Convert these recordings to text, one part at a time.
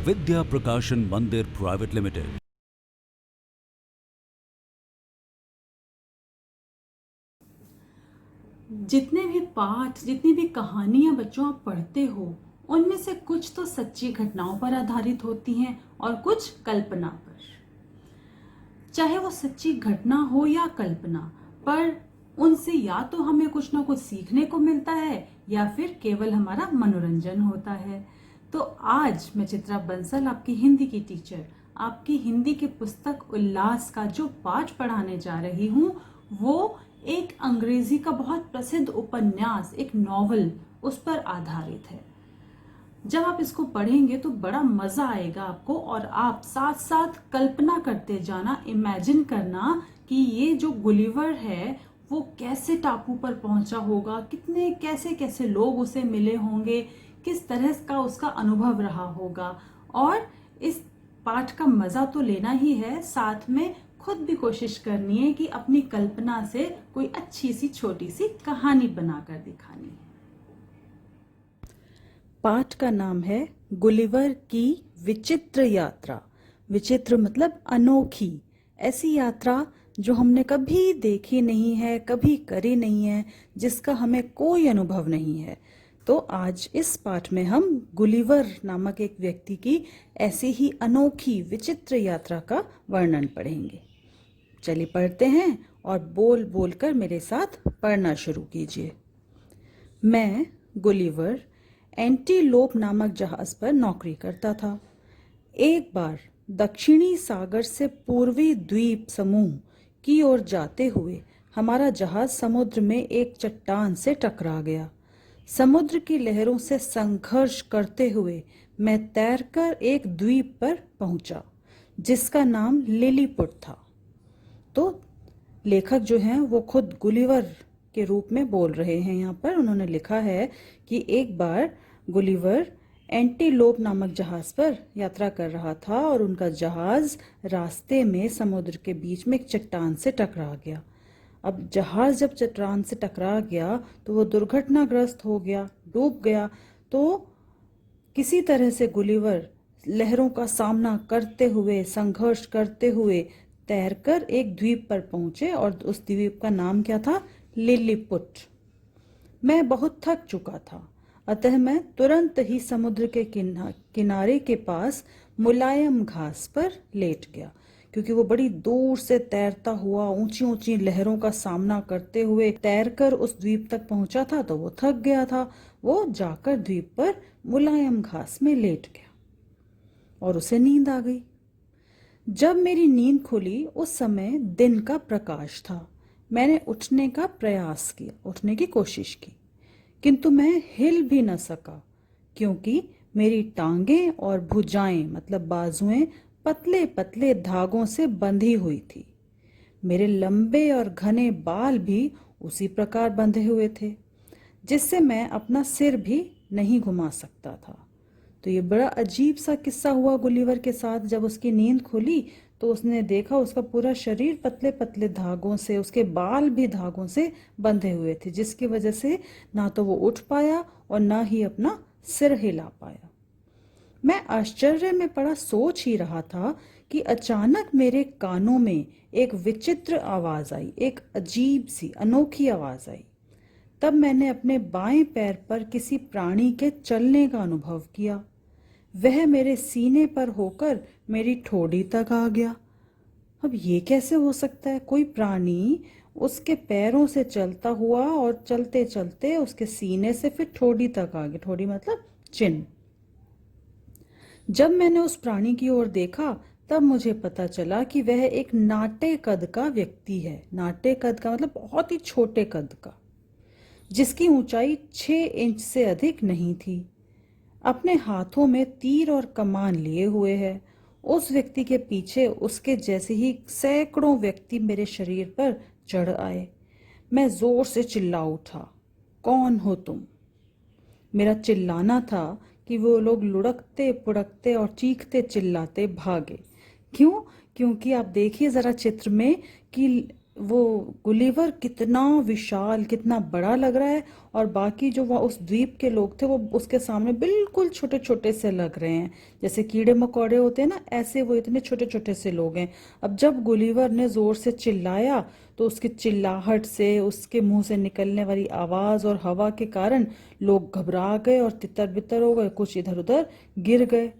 विद्या प्रकाशन मंदिर private limited. जितने भी पाठ, जितनी भी कहानियां बच्चों आप पढ़ते हो, उनमें से कुछ तो सच्ची घटनाओं पर आधारित होती हैं और कुछ कल्पना पर। चाहे वो सच्ची घटना हो या कल्पना, पर उनसे या तो हमें कुछ ना कुछ सीखने को मिलता है या फिर केवल हमारा मनोरंजन होता है। तो आज मैं चित्रा बंसल, आपकी हिंदी की टीचर, आपकी हिंदी की पुस्तक उल्लास का जो पाठ पढ़ाने जा रही हूँ, वो एक अंग्रेजी का बहुत प्रसिद्ध उपन्यास, एक नॉवल, उस पर आधारित है। जब आप इसको पढ़ेंगे तो बड़ा मजा आएगा आपको, और आप साथ साथ कल्पना करते जाना, इमेजिन करना कि ये जो गुलिवर है वो कैसे टापू पर पहुंचा होगा, कितने कैसे कैसे लोग उसे मिले होंगे, किस तरह का उसका अनुभव रहा होगा। और इस पाठ का मजा तो लेना ही है, साथ में खुद भी कोशिश करनी है कि अपनी कल्पना से कोई अच्छी सी छोटी सी कहानी बनाकर दिखानी है। पाठ का नाम है गुलिवर की विचित्र यात्रा। विचित्र मतलब अनोखी, ऐसी यात्रा जो हमने कभी देखी नहीं है, कभी करी नहीं है, जिसका हमें कोई अनुभव नहीं है। तो आज इस पाठ में हम गुलिवर नामक एक व्यक्ति की ऐसी ही अनोखी विचित्र यात्रा का वर्णन पढ़ेंगे। चलिए पढ़ते हैं, और बोल बोल कर मेरे साथ पढ़ना शुरू कीजिए। मैं गुलिवर एंटीलोप नामक जहाज पर नौकरी करता था। एक बार दक्षिणी सागर से पूर्वी द्वीप समूह की ओर जाते हुए हमारा जहाज समुद्र में एक चट्टान से टकरा गया। समुद्र की लहरों से संघर्ष करते हुए मैं तैरकर एक द्वीप पर पहुंचा, जिसका नाम लिलीपुट था। तो लेखक जो हैं वो खुद गुलिवर के रूप में बोल रहे हैं। यहाँ पर उन्होंने लिखा है कि एक बार गुलिवर एंटीलोप नामक जहाज पर यात्रा कर रहा था और उनका जहाज रास्ते में समुद्र के बीच में एक चट्टान से टकरा गया। अब जहाज जब चट्टान से टकरा गया तो वो दुर्घटनाग्रस्त हो गया, डूब गया। तो किसी तरह से गुलिवर लहरों का सामना करते हुए, संघर्ष करते हुए तैरकर एक द्वीप पर पहुंचे, और उस द्वीप का नाम क्या था? लिलीपुट। मैं बहुत थक चुका था, अतः मैं तुरंत ही समुद्र के किनारे के पास मुलायम घास पर लेट गया, क्योंकि वो बड़ी दूर से तैरता हुआ ऊंची ऊंची लहरों का सामना करते हुए तैरकर उस द्वीप तक पहुंचा था, तो वो थक गया था। वो जाकर द्वीप पर मुलायम घास में लेट गया और उसे नींद आ गई। जब मेरी नींद खुली उस समय दिन का प्रकाश था। मैंने उठने का प्रयास किया, उठने की कोशिश की, किंतु मैं हिल भी न सका, क्योंकि मेरी टांगें और भुजाएं मतलब बाजुएं पतले पतले धागों से बंधी हुई थी। मेरे लंबे और घने बाल भी उसी प्रकार बंधे हुए थे, जिससे मैं अपना सिर भी नहीं घुमा सकता था। तो ये बड़ा अजीब सा किस्सा हुआ गुलिवर के साथ। जब उसकी नींद खुली तो उसने देखा उसका पूरा शरीर पतले पतले धागों से, उसके बाल भी धागों से बंधे हुए थे, जिसकी वजह से ना तो वो उठ पाया और ना ही अपना सिर हिला पाया। मैं आश्चर्य में पड़ा सोच ही रहा था कि अचानक मेरे कानों में एक विचित्र आवाज आई, एक अजीब सी अनोखी आवाज आई। तब मैंने अपने बाएं पैर पर किसी प्राणी के चलने का अनुभव किया। वह मेरे सीने पर होकर मेरी ठोड़ी तक आ गया। अब ये कैसे हो सकता है? कोई प्राणी उसके पैरों से चलता हुआ और चलते चलते उसके सीने से फिर ठोड़ी तक आ गया। ठोड़ी मतलब चिन्ह। जब मैंने उस प्राणी की ओर देखा तब मुझे पता चला कि वह एक नाटे कद का व्यक्ति है। नाटे कद का मतलब बहुत ही छोटे कद का, जिसकी ऊंचाई 6 इंच से अधिक नहीं थी। अपने हाथों में तीर और कमान लिए हुए है। उस व्यक्ति के पीछे उसके जैसे ही सैकड़ों व्यक्ति मेरे शरीर पर चढ़ आए। मैं जोर से चिल्ला उठा, कौन हो तुम? मेरा चिल्लाना था कि वो लोग लुढ़कते पुढ़कते और चीखते चिल्लाते भागे। क्यों? क्योंकि आप देखिए जरा चित्र में कि वो गुलिवर कितना विशाल, कितना बड़ा लग रहा है, और बाकी जो वह उस द्वीप के लोग थे वो उसके सामने बिल्कुल छोटे छोटे से लग रहे हैं, जैसे कीड़े मकोड़े होते हैं ना, ऐसे वो इतने छोटे छोटे से लोग हैं। अब जब गुलिवर ने जोर से चिल्लाया तो उसकी चिल्लाहट से, उसके मुंह से निकलने वाली आवाज और हवा के कारण लोग घबरा गए और तितर बितर हो गए, कुछ इधर उधर गिर गए।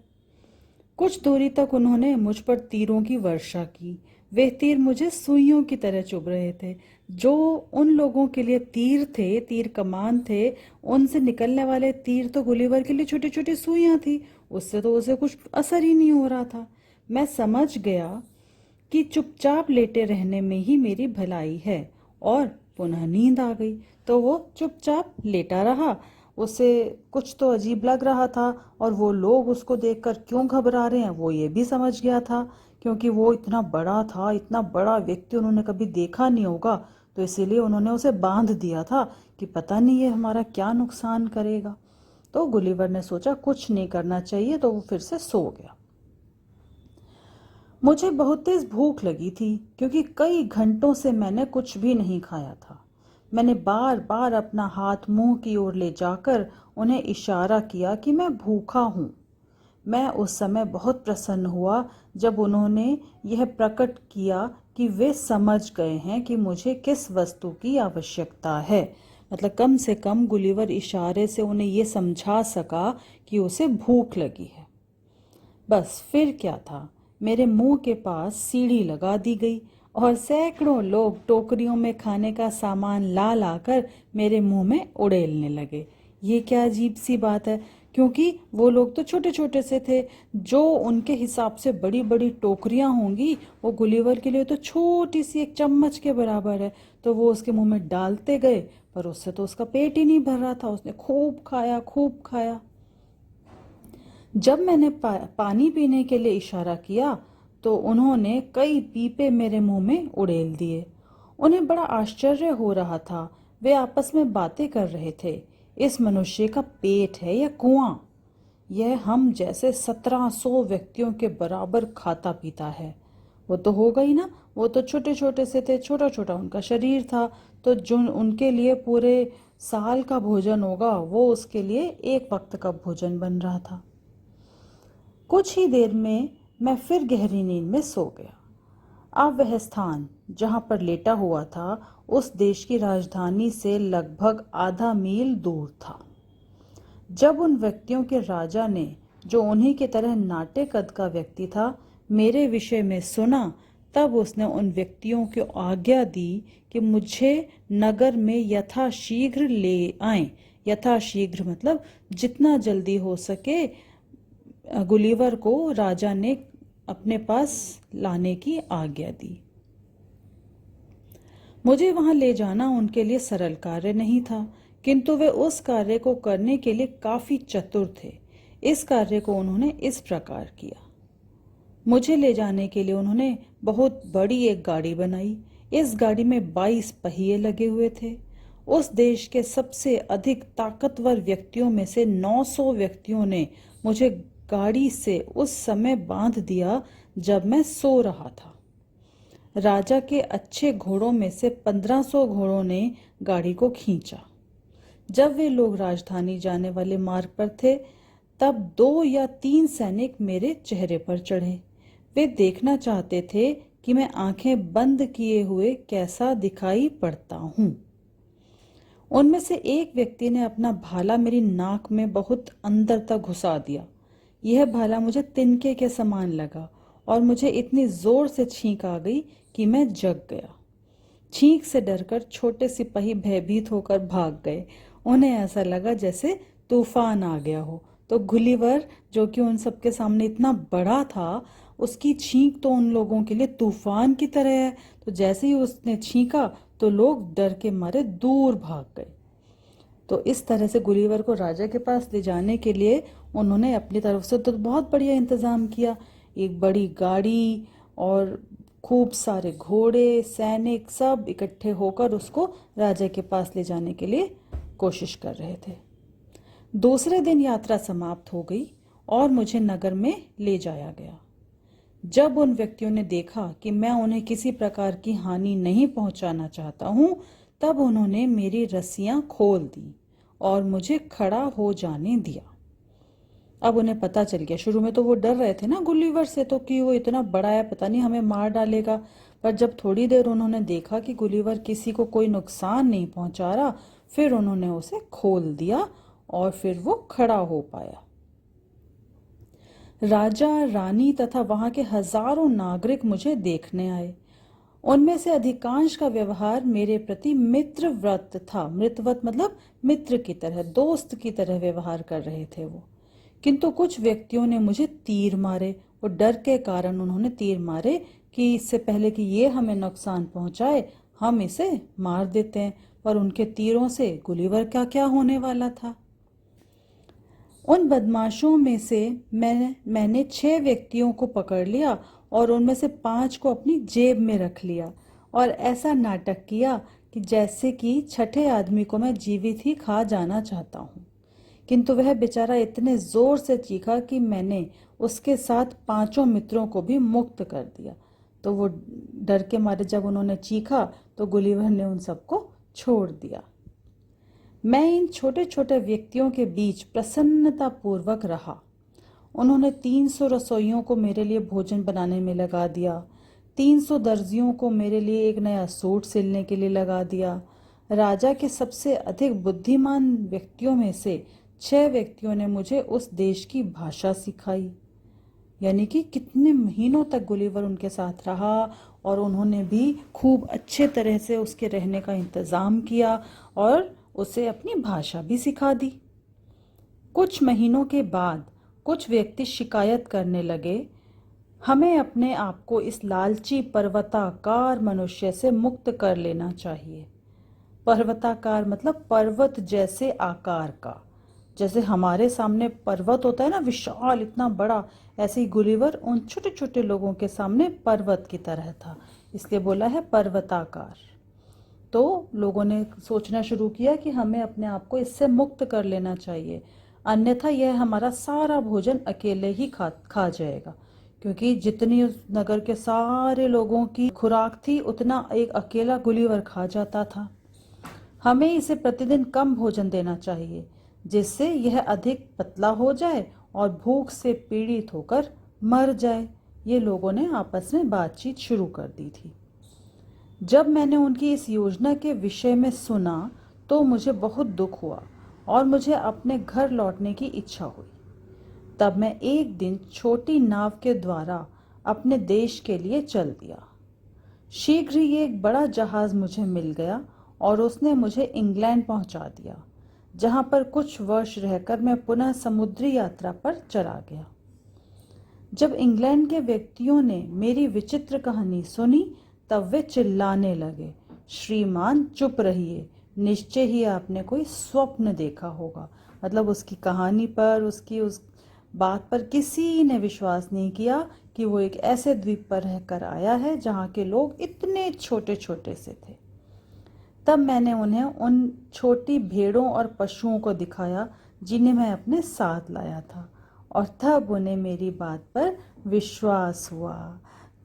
कुछ दूरी तक उन्होंने मुझ पर तीरों की वर्षा की। वे तीर मुझे सुइयों की तरह चुभ रहे थे। जो उन लोगों के लिए तीर थे, तीर कमान थे, उनसे निकलने वाले तीर तो गुलिवर के लिए छोटी छोटी सुइयां थी। उससे तो उसे कुछ असर ही नहीं हो रहा था। मैं समझ गया कि चुपचाप लेटे रहने में ही मेरी भलाई है, और पुनः नींद आ गई। तो वो चुपचाप लेटा रहा। उसे कुछ तो अजीब लग रहा था, और वो लोग उसको देखकर क्यों घबरा रहे हैं वो ये भी समझ गया था, क्योंकि वो इतना बड़ा था, इतना बड़ा व्यक्ति उन्होंने कभी देखा नहीं होगा, तो इसीलिए उन्होंने उसे बांध दिया था कि पता नहीं ये हमारा क्या नुकसान करेगा। तो गुलिवर ने सोचा कुछ नहीं करना चाहिए, तो वो फिर से सो गया। मुझे बहुत तेज भूख लगी थी, क्योंकि कई घंटों से मैंने कुछ भी नहीं खाया था। मैंने बार बार अपना हाथ मुंह की ओर ले जाकर उन्हें इशारा किया कि मैं भूखा हूँ। मैं उस समय बहुत प्रसन्न हुआ जब उन्होंने यह प्रकट किया कि वे समझ गए हैं कि मुझे किस वस्तु की आवश्यकता है। मतलब कम से कम गुलिवर इशारे से उन्हें ये समझा सका कि उसे भूख लगी है। बस फिर क्या था, मेरे मुंह के पास सीढ़ी लगा दी गई, और सैकड़ों लोग टोकरियों में खाने का सामान ला लाकर मेरे मुंह में उड़ेलने लगे। ये क्या अजीब सी बात है, क्योंकि वो लोग तो छोटे छोटे से थे। जो उनके हिसाब से बड़ी बड़ी टोकरियां होंगी, वो गुलिवर के लिए तो छोटी सी एक चम्मच के बराबर है। तो वो उसके मुंह में डालते गए, पर उससे तो उसका पेट ही नहीं भर रहा था। उसने खूब खाया, खूब खाया। जब मैंने पानी पीने के लिए इशारा किया, तो उन्होंने कई पीपे मेरे मुंह में उड़ेल दिए। उन्हें बड़ा आश्चर्य हो रहा था। वे आपस में बातें कर रहे थे, इस मनुष्य का पेट है या कुआं? यह हम जैसे 1700 व्यक्तियों के बराबर खाता पीता है। वो तो होगा ही ना, वो तो छोटे छोटे से थे, छोटा छोटा उनका शरीर था, तो जो उनके लिए पूरे साल का भोजन होगा, वो उसके लिए एक वक्त का भोजन बन रहा था। कुछ ही देर में मैं फिर गहरी नींद में सो गया। अब वह स्थान जहां पर लेटा हुआ था, उस देश की राजधानी से लगभग आधा मील दूर था। जब उन व्यक्तियों के राजा ने, जो उन्हीं की तरह नाटे कद का व्यक्ति था, मेरे विषय में सुना, तब उसने उन व्यक्तियों को आज्ञा दी कि मुझे नगर में यथाशीघ्र ले आएं। यथाशीघ्र मतलब जितना जल्दी हो सके गुलिवर को राजा ने अपने पास लाने की आज्ञा दी। मुझे वहां ले जाना उनके लिए सरल कार्य नहीं था, किंतु वे उस कार्य को करने के लिए काफी चतुर थे। इस कार्य को उन्होंने इस प्रकार किया। मुझे ले जाने के लिए उन्होंने बहुत बड़ी एक गाड़ी बनाई। इस गाड़ी में 22 पहिए लगे हुए थे। उस देश के सबसे अधिक ताकतवर व्यक्तियों में से 900 व्यक्तियों ने मुझे गाड़ी से उस समय बांध दिया जब मैं सो रहा था। राजा के अच्छे घोड़ों में से 1500 घोड़ों ने गाड़ी को खींचा। जब वे लोग राजधानी जाने वाले मार्ग पर थे, तब 2 या 3 सैनिक मेरे चेहरे पर चढ़े। वे देखना चाहते थे कि मैं आंखें बंद किए हुए कैसा दिखाई पड़ता हूं। उनमें से एक व्यक्ति ने अपना भाला मेरी नाक में बहुत अंदर तक घुसा दिया। यह भाला मुझे तिनके के समान लगा, और मुझे इतनी जोर से छींक आ गई कि मैं जग गया। छींक से डरकर छोटे सिपाही भयभीत होकर भाग गए। उन्हें ऐसा लगा जैसे तूफान आ गया हो। तो गुलिवर, जो कि उन सबके सामने इतना बड़ा था, उसकी छींक तो उन लोगों के लिए तूफान की तरह है। तो जैसे ही उसने छींका, तो लोग डर के मारे दूर भाग गए। तो इस तरह से गुलिवर को राजा के पास ले जाने के लिए उन्होंने अपनी तरफ से तो बहुत बढ़िया इंतजाम किया। एक बड़ी गाड़ी और खूब सारे घोड़े, सैनिक सब इकट्ठे होकर उसको राजा के पास ले जाने के लिए कोशिश कर रहे थे। दूसरे दिन यात्रा समाप्त हो गई और मुझे नगर में ले जाया गया। जब उन व्यक्तियों ने देखा कि मैं उन्हें किसी प्रकार की हानि नहीं पहुंचाना चाहता हूं, तब उन्होंने मेरी रस्सियां खोल दी और मुझे खड़ा हो जाने दिया। अब उन्हें पता चल गया, शुरू में तो वो डर रहे थे ना गुलिवर से, तो कि वो इतना बड़ा है, पता नहीं हमें मार डालेगा। पर जब थोड़ी देर उन्होंने देखा कि गुलिवर किसी को कोई नुकसान नहीं पहुंचा रहा, फिर उन्होंने उसे खोल दिया और फिर वो खड़ा हो पाया। राजा, रानी तथा वहां के हजारों नागरिक मुझे देखने आए। उनमें से अधिकांश का व्यवहार मेरे प्रति मित्रवत था। मित्रवत मतलब मित्र की तरह, दोस्त की तरह व्यवहार कर रहे थे वो। किंतु कुछ व्यक्तियों ने मुझे तीर मारे। वो डर के कारण उन्होंने तीर मारे कि इससे पहले कि ये हमें नुकसान पहुंचाए, हम इसे मार देते हैं। पर उनके तीरों से गुलिवर का क्या होने वाला था। उन बदमाशों में से मैंने 6 व्यक्तियों को पकड़ लिया और उनमें से 5 को अपनी जेब में रख लिया और ऐसा नाटक किया कि जैसे कि छठे आदमी को मैं जीवित ही खा जाना चाहता हूँ। किंतु वह बेचारा इतने जोर से चीखा कि मैंने उसके साथ 5 मित्रों को भी मुक्त कर दिया। तो वो डर के मारे जब उन्होंने चीखा तो गुलिवर ने उन सबको छोड़ दिया। मैं इन छोटे छोटे व्यक्तियों के बीच प्रसन्नता पूर्वक रहा। उन्होंने 300 रसोइयों को मेरे लिए भोजन बनाने में लगा दिया, 300 दर्जियों को मेरे लिए एक नया सूट सिलने के लिए लगा दिया। राजा के सबसे अधिक बुद्धिमान व्यक्तियों में से 6 व्यक्तियों ने मुझे उस देश की भाषा सिखाई। यानी कि कितने महीनों तक गुलिवर उनके साथ रहा और उन्होंने भी खूब अच्छे तरह से उसके रहने का इंतज़ाम किया और उसे अपनी भाषा भी सिखा दी। कुछ महीनों के बाद कुछ व्यक्ति शिकायत करने लगे, हमें अपने आप को इस लालची पर्वताकार मनुष्य से मुक्त कर लेना चाहिए। पर्वताकार मतलब पर्वत जैसे आकार का। जैसे हमारे सामने पर्वत होता है ना, विशाल इतना बड़ा, ऐसे ही गुलिवर उन छोटे छोटे लोगों के सामने पर्वत की तरह था, इसलिए बोला है पर्वताकार। तो लोगों ने सोचना शुरू किया कि हमें अपने आप को इससे मुक्त कर लेना चाहिए, अन्यथा यह हमारा सारा भोजन अकेले ही खा जाएगा। क्योंकि जितनी उस नगर के सारे लोगों की खुराक थी उतना एक अकेला गुलिवर खा जाता था। हमें इसे प्रतिदिन कम भोजन देना चाहिए जिससे यह अधिक पतला हो जाए और भूख से पीड़ित होकर मर जाए। ये लोगों ने आपस में बातचीत शुरू कर दी थी। जब मैंने उनकी इस योजना के विषय में सुना तो मुझे बहुत दुख हुआ और मुझे अपने घर लौटने की इच्छा हुई। तब मैं एक दिन छोटी नाव के द्वारा अपने देश के लिए चल दिया। शीघ्र ही एक बड़ा जहाज मुझे मिल गया और उसने मुझे इंग्लैंड पहुंचा दिया, जहां पर कुछ वर्ष रहकर मैं पुनः समुद्री यात्रा पर चला गया। जब इंग्लैंड के व्यक्तियों ने मेरी विचित्र कहानी सुनी तब वे चिल्लाने लगे, श्रीमान चुप रहिए, निश्चय ही आपने कोई स्वप्न देखा होगा। मतलब उसकी कहानी पर, उसकी उस बात पर किसी ने विश्वास नहीं किया कि वो एक ऐसे द्वीप पर रहकर आया है जहाँ के लोग इतने छोटे छोटे से थे। तब मैंने उन्हें उन छोटी भेड़ों और पशुओं को दिखाया जिन्हें मैं अपने साथ लाया था और तब उन्हें मेरी बात पर विश्वास हुआ।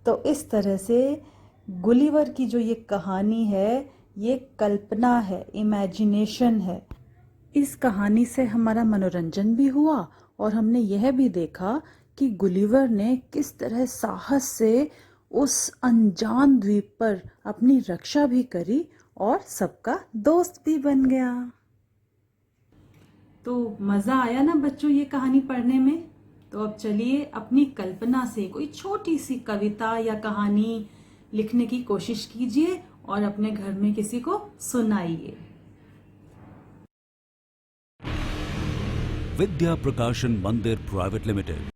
तो इस तरह से गुलिवर की जो ये कहानी है, ये कल्पना है, इमेजिनेशन है। इस कहानी से हमारा मनोरंजन भी हुआ और हमने यह भी देखा कि गुलिवर ने किस तरह साहस से उस अनजान द्वीप पर अपनी रक्षा भी करी और सबका दोस्त भी बन गया। तो मजा आया ना बच्चों ये कहानी पढ़ने में। तो अब चलिए अपनी कल्पना से कोई छोटी सी कविता या कहानी लिखने की कोशिश कीजिए और अपने घर में किसी को सुनाइए। विद्या प्रकाशन मंदिर प्राइवेट लिमिटेड।